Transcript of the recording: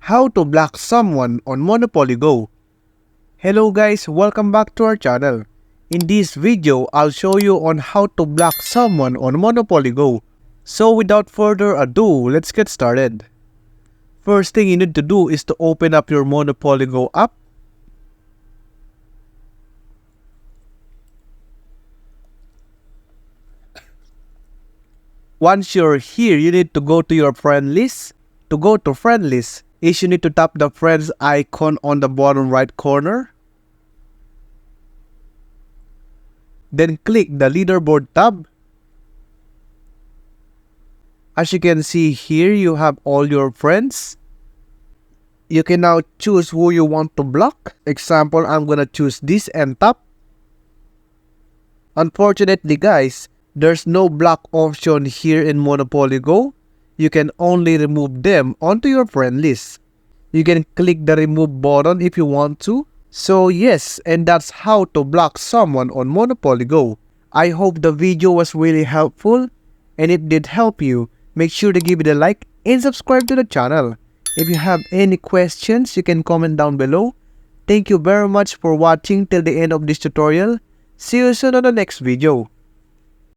How to block someone on Monopoly Go. Hello guys, welcome back to our channel. In this video, I'll show you on how to block someone on Monopoly Go. So without further ado, let's get started. First thing you need to do is to open up your Monopoly Go app. Once you're here, you need to go to your friend list. To go to friend list, you need to tap the friends icon on the bottom right corner. Then click the leaderboard tab. As you can see here, you have all your friends. You can now choose who you want to block. Example, I'm gonna choose this and tap. Unfortunately guys, there's no block option here in Monopoly Go. You can only remove them onto your friend list. You can click the remove button if you want to. So yes, and that's how to block someone on Monopoly Go. I hope the video was really helpful, and it did help you. Make sure to give it a like and subscribe to the channel. If you have any questions, you can comment down below. Thank you very much for watching till the end of this tutorial. See you soon on the next video.